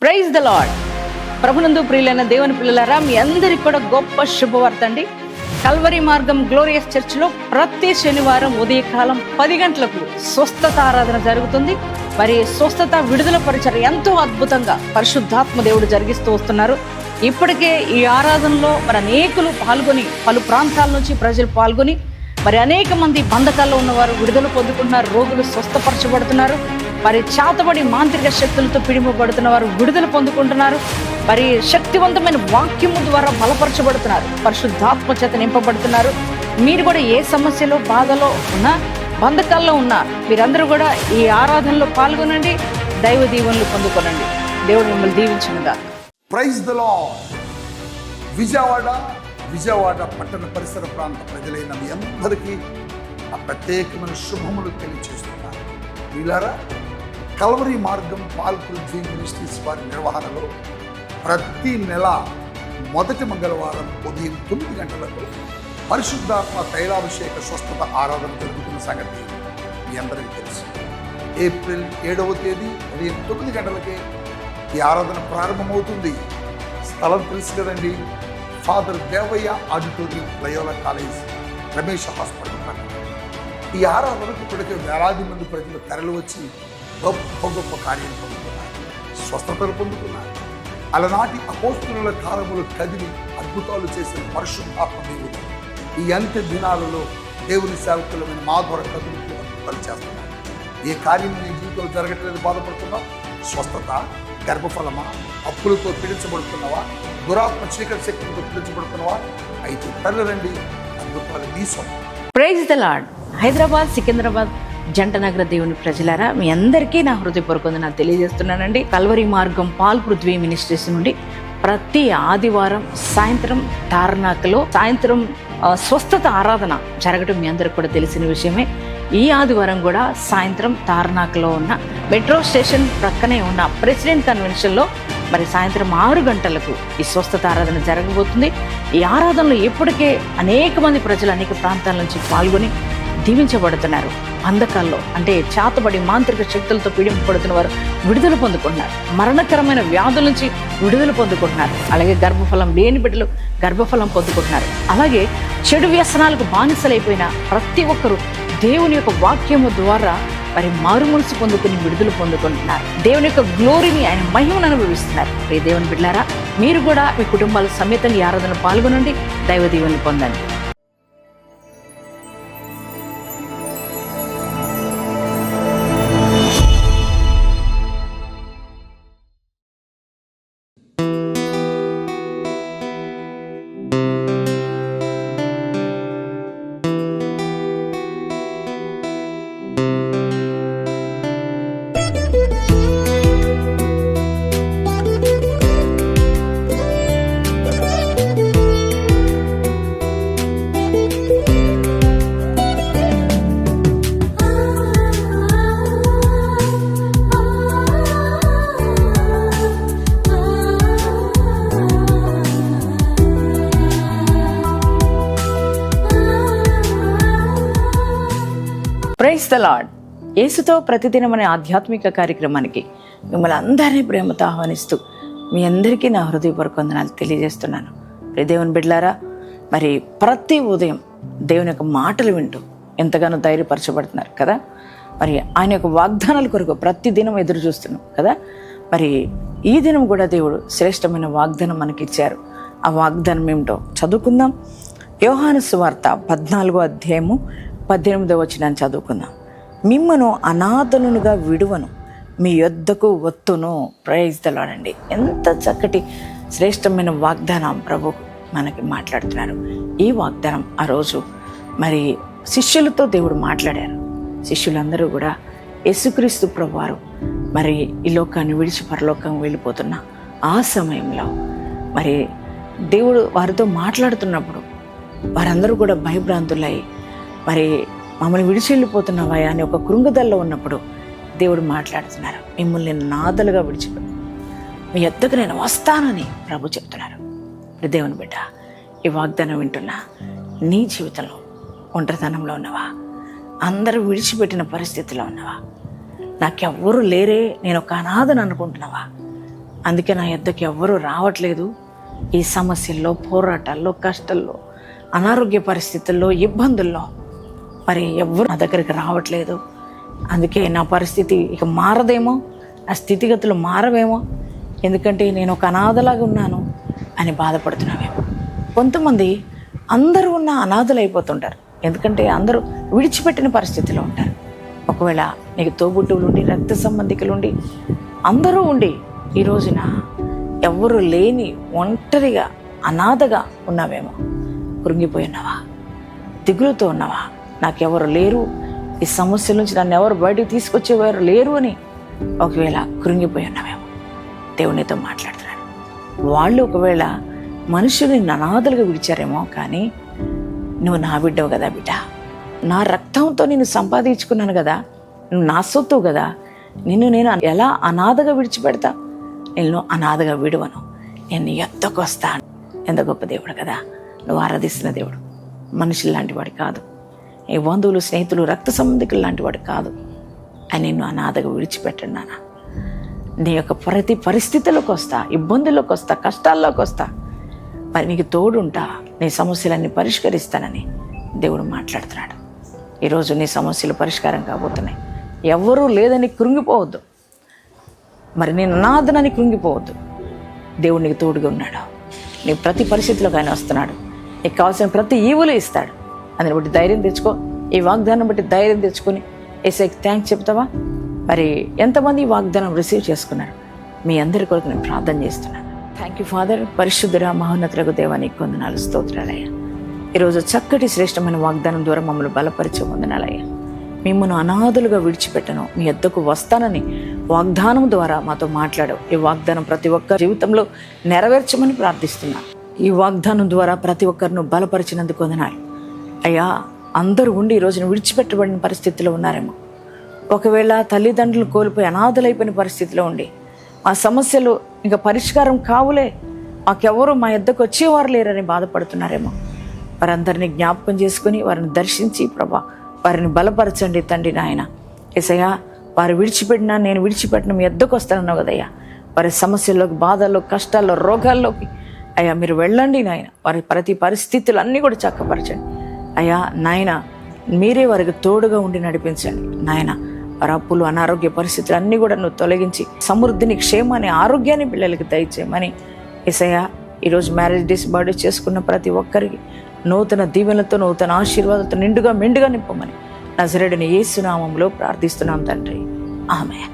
Praise the lord. ప్రభునందు ప్రియులైన దేవుని పిల్లలారా, మీ అందరికి కూడా గొప్ప శుభవార్త అండి. కల్వరి మార్గం గ్లోరియస్ చర్చిలో ప్రతి శనివారం ఉదయకాలం 10 గంటలకు స్వస్థత ఆరాధన జరుగుతుంది. మరి స్వస్థత విడుదల పరిచయం ఎంతో అద్భుతంగా పరిశుద్ధాత్మ దేవుడు జరిగిస్తూ వస్తున్నారు. ఇప్పటికే ఈ ఆరాధనలో మరి అనేకులు పాల్గొని, పలు ప్రాంతాల నుంచి ప్రజలు పాల్గొని మరి అనేక మంది బంధకాల్లో ఉన్నవారు విడుదల పొందుకుంటున్నారు, రోగులు స్వస్థపరచబడుతున్నారు. మరి చేతబడి మాంత్రిక శక్తులతో పిడిమబడుతున్న వారు విడుదల పొందుకుంటున్నారు. మరి శక్తివంతమైన వాక్యము ద్వారా బలపరచబడుతున్నారు, పరిశుద్ధాత్మ చేత నింపబడుతున్నారు. మీరు కూడా ఏ సమస్యలో, బాధలో ఉన్నా, బంధకాల్లో ఉన్నా, మీరందరూ కూడా ఈ ఆరాధనలో పాల్గొనండి, దైవ దీవెనలు పొందుకోనండి. దేవుడు మిమ్మల్ని దీవించునుగా. Praise the lord. విజయవాడ పట్టణ పరిసర ప్రాంత ప్రజలైన మీ అందరికీ ఆ ప్రత్యేకమైన శుభములు తెలియజేస్తున్నారు. వీళ్ళారా, కల్వరి మార్గం పాల్పృథ్వీ మినిస్ట్రీస్ వారి నిర్వహణలో ప్రతి నెల మొదటి మంగళవారం ఉదయం 9 గంటలకు పరిశుద్ధాత్మ తైలాభిషేక స్వస్థత ఆరాధన జరుగుతున్న సంగతి మీ అందరికీ తెలుసు. ఏప్రిల్ 7వ తేదీ ఉదయం 9 గంటలకే ఈ ఆరాధన ప్రారంభమవుతుంది. స్థలం తెలుసు కదండి, father Devayya auditorium, Loyola college, Ramesh hospital. ఈ ఆరాధనకు ఇప్పటికే వేలాది మంది ప్రజలు తరలి వచ్చి గొప్ప గొప్ప కార్యాలు పొందుతున్నారు, స్వస్థతలు పొందుతున్నారు. అలనాటి అపోస్తుల కాలములు కదిలి అద్భుతాలు చేసిన పరిశుద్ధాత్మ దేవుడు ఈ అంత్య దినాలలో దేవుని సేవకులమైన మా ద్వారా కదులుతూ అద్భుతాలు చేస్తున్నారు. ఏ కార్యం నీ జీవితంలో జరగట్లేదు, బాధపడుతున్నావు? స్వస్థత, గర్భఫలమా, అప్పులతో పీడించబడుతున్నావా, దురాత్మ చీకటి శక్తులతో పీడించబడుతున్నావా? అయితే తల్లి రండి, అద్భుతాలు మీ సొంతం. Praise the lord. Hyderabad, Secunderabad జంటనగర దేవుని ప్రజలారా, మీ అందరికీ నా హృదయపూర్వక వందనాలు తెలియజేస్తున్నానండి. కల్వరి మార్గం పాల్పృథ్వీ మినిస్ట్రీస్ నుండి ప్రతి ఆదివారం సాయంత్రం తార్నాకలో సాయంత్రం స్వస్థత ఆరాధన జరగడం మీ అందరికి కూడా తెలిసిన విషయమే. ఈ ఆదివారం కూడా సాయంత్రం తార్నాకలో ఉన్న మెట్రో స్టేషన్ ప్రక్కనే ఉన్న ప్రెసిడెంట్ కన్వెన్షన్లో మరి సాయంత్రం 6 గంటలకు ఈ స్వస్థత ఆరాధన జరగబోతుంది. ఈ ఆరాధనలో ఇప్పటికే అనేక మంది ప్రజలు అనేక ప్రాంతాల నుంచి పాల్గొని దీవించబడుతున్నారు. బంధకాల్లో అంటే చేతబడి మాంత్రిక శక్తులతో పీడింపబడుతున్న వారు విడుదల పొందుకుంటున్నారు, మరణకరమైన వ్యాధుల నుంచి విడుదల పొందుకుంటున్నారు. అలాగే గర్భఫలం లేని బిడ్డలు గర్భఫలం పొందుకుంటున్నారు. అలాగే చెడు వ్యసనాలకు బానిసలైపోయిన ప్రతి ఒక్కరూ దేవుని యొక్క వాక్యము ద్వారా మరి మారుమనసు పొందుకుని విడుదల పొందుకుంటున్నారు. దేవుని యొక్క గ్లోరీని, ఆయన మహిమను అనుభవిస్తున్నారు. ప్రియ దేవుని బిడ్డలారా, మీరు కూడా మీ కుటుంబాల సమేతంగా ఈ ఆరాధనలో పాల్గొనండి, దైవ దీవెనలు పొందండి. Praise the lord. యేసుతో ప్రతిదినం అనే ఆధ్యాత్మిక కార్యక్రమానికి మిమ్మల్ని అందరినీ ప్రేమతో ఆహ్వానిస్తూ మీ అందరికీ నా హృదయపూర్వక వందనాలు తెలియజేస్తున్నాను. దేవుని బిడ్డలారా, మరి ప్రతి ఉదయం దేవుని యొక్క మాటలు వింటూ ఎంతగానో ధైర్యపరచబడుతున్నారు కదా. మరి ఆయన యొక్క వాగ్దానాల కొరకు ప్రతి దినం ఎదురు చూస్తున్నాం కదా. మరి ఈ దినం కూడా దేవుడు శ్రేష్టమైన వాగ్దానం మనకి ఇచ్చారు. ఆ వాగ్దానం ఏమిటో చదువుకుందాం. యోహాను సువార్త 14వ అధ్యాయము 18వ వచనాన్ని చదువుకుందాం. మిమ్మను అనాథనులుగా విడువను, మీ యొద్దకు వత్తును. ప్రైజ్ ద లార్డ్ అండి. ఎంత చక్కటి శ్రేష్టమైన వాగ్దానం ప్రభు మనకి మాట్లాడుతున్నారు. ఈ వాగ్దానం ఆ రోజు మరి శిష్యులతో దేవుడు మాట్లాడారు. శిష్యులందరూ కూడా యేసుక్రీస్తు ప్రభువారు మరి ఈ లోకాన్ని విడిచి పరలోకం వెళ్ళిపోతున్న ఆ సమయంలో మరి దేవుడు వారితో మాట్లాడుతున్నప్పుడు వారందరూ కూడా భయభ్రాంతులై మరి మమ్మల్ని విడిచి వెళ్ళిపోతున్నావా అని ఒక కృంగుదల్లో ఉన్నప్పుడు దేవుడు మాట్లాడుతున్నారు. మిమ్మల్ని నాదలుగా విడిచిపెట్టు, మీ యొద్దకు నేను వస్తానని ప్రభు చెప్తున్నారు. దేవుని బిడ్డ, ఈ వాగ్దానం వింటున్నా నీ జీవితంలో ఒంటరితనంలో ఉన్నవా? అందరూ విడిచిపెట్టిన పరిస్థితిలో ఉన్నవా? నాకెవ్వరూ లేరే, నేను ఒక అనాథను అనుకుంటున్నావా? అందుకే నా యొద్దకు ఎవ్వరూ రావట్లేదు. ఈ సమస్యల్లో, పోరాటాల్లో, కష్టాల్లో, అనారోగ్య పరిస్థితుల్లో, ఇబ్బందుల్లో మరి ఎవ్వరు నా దగ్గరికి రావట్లేదు. అందుకే నా పరిస్థితి ఇక మారదేమో, నా స్థితిగతులు మారవేమో, ఎందుకంటే నేను ఒక అనాథలాగా ఉన్నాను అని బాధపడుతున్నావేమో. కొంతమంది అందరూ ఉన్న అనాథలు అయిపోతుంటారు, ఎందుకంటే అందరూ విడిచిపెట్టిన పరిస్థితిలో ఉంటారు. ఒకవేళ నీకు తోబుట్టువులు ఉండి, రక్త సంబంధికులు ఉండి, అందరూ ఉండి ఈ రోజున ఎవ్వరు లేని ఒంటరిగా అనాథగా ఉన్నావేమో. కృంగిపోయి ఉన్నావా? దిగులుతో ఉన్నావా? నాకెవరు లేరు, ఈ సమస్యల నుంచి నన్ను ఎవరు బయటకు తీసుకొచ్చేవారు లేరు అని ఒకవేళ కృంగిపోయి ఉన్నావేమో. దేవునితో మాట్లాడుతున్నాడు. వాళ్ళు ఒకవేళ మనుషుల్ని అనాథలుగా విడిచారేమో, కానీ నువ్వు నా బిడ్డవు కదా బిడ్డ, నా రక్తంతో నేను సంపాదించుకున్నాను కదా, నువ్వు నా సొత్తు కదా, నేను ఎలా అనాథగా విడిచిపెడతా? నేను అనాథగా విడువను, నేను నీ యొద్దకు వస్తాను. ఎంత గొప్ప దేవుడు కదా నువ్వు ఆరాధిస్తున్న దేవుడు. మనుషులు లాంటి వాడు కాదు, నీ బంధువులు, స్నేహితులు, రక్త సంబంధికులు లాంటి వాడు కాదు. అని నిన్ను అనాథగా విడిచిపెట్టండి నాన్న. నీ యొక్క ప్రతి పరిస్థితుల్లోకి వస్తా, ఇబ్బందుల్లోకి వస్తా, కష్టాల్లోకి వస్తా, మరి నీకు తోడుంటా, నీ సమస్యలన్నీ పరిష్కరిస్తానని దేవుడు మాట్లాడుతున్నాడు. ఈరోజు నీ సమస్యలు పరిష్కారం కాబోతున్నాయి. ఎవరూ లేదని కృంగిపోవద్దు, మరి నేను అనాథనని కృంగిపోవద్దు. దేవుడు నీకు తోడుగా ఉన్నాడు. నీ ప్రతి పరిస్థితిలోకి ఆయన వస్తున్నాడు. నీకు కావాల్సిన ప్రతి ఈవులు ఇస్తాడు. అందుని బట్టి ధైర్యం తెచ్చుకో. ఈ వాగ్దానం బట్టి ధైర్యం తెచ్చుకొని యేసయ్యకి థ్యాంక్స్ చెప్తావా? మరి ఎంతమంది ఈ వాగ్దానం రిసీవ్ చేసుకున్నారు? మీ అందరి కొరకు నేను ప్రార్థన చేస్తున్నాను. Thank you father. పరిశుద్ధుడా, మహోన్నతులకు దేవా, నీకు వందనాలు, స్తోత్రాలయ్యా. ఈరోజు చక్కటి శ్రేష్టమైన వాగ్దానం ద్వారా మమ్మల్ని బలపరిచే వందనాలయ్యా. మిమ్మల్ని అనాథులుగా విడిచిపెట్టను, మీ యొద్దకు వస్తానని వాగ్దానం ద్వారా మాతో మాట్లాడావు. ఈ వాగ్దానం ప్రతి ఒక్కరి జీవితంలో నెరవేర్చమని ప్రార్థిస్తున్నాను. ఈ వాగ్దానం ద్వారా ప్రతి ఒక్కరిను బలపరిచినందుకు వందనాలు అయ్యా. అందరూ ఉండి ఈ రోజున విడిచిపెట్టబడిన పరిస్థితిలో ఉన్నారేమో. ఒకవేళ తల్లిదండ్రులు కోల్పోయి అనాథలైపోయిన పరిస్థితిలో ఉండి, ఆ సమస్యలు ఇంకా పరిష్కారం కావులే, మాకెవరూ మా యొద్దకు వచ్చేవారు లేరని బాధపడుతున్నారేమో. వారందరినీ జ్ఞాపకం చేసుకుని వారిని దర్శించి ప్రభా వారిని బలపరచండి తండ్రి నాయన. యేసయ్యా, వారు విడిచిపెట్టినా నేను విడిచిపెట్టిన మీ యొద్దకు వస్తానన్నావు కదయ్యా. వారి సమస్యల్లోకి, బాధల్లో, కష్టాల్లో, రోగాల్లోకి అయ్యా మీరు వెళ్ళండి నాయన. వారి ప్రతి పరిస్థితులు అన్నీ కూడా చక్కపరచండి అయ్యా. నాయన మీరే వారికి తోడుగా ఉండి నడిపించండి నాయన. వారి అప్పులు, అనారోగ్య పరిస్థితులు అన్నీ కూడా నువ్వు తొలగించి సమృద్ధిని, క్షేమాన్ని, ఆరోగ్యాన్ని పిల్లలకి దయచేయమని యేసయ్యా. ఈరోజు మ్యారేజ్ డేస్, బర్త్డే చేసుకున్న ప్రతి ఒక్కరికి నూతన దీవెనలతో, నూతన ఆశీర్వాదాలతో నిండుగా మెండుగా నింపమని నజరేయుడైన యేసు నామములో ప్రార్థిస్తున్నాం తండ్రి. ఆమేన్.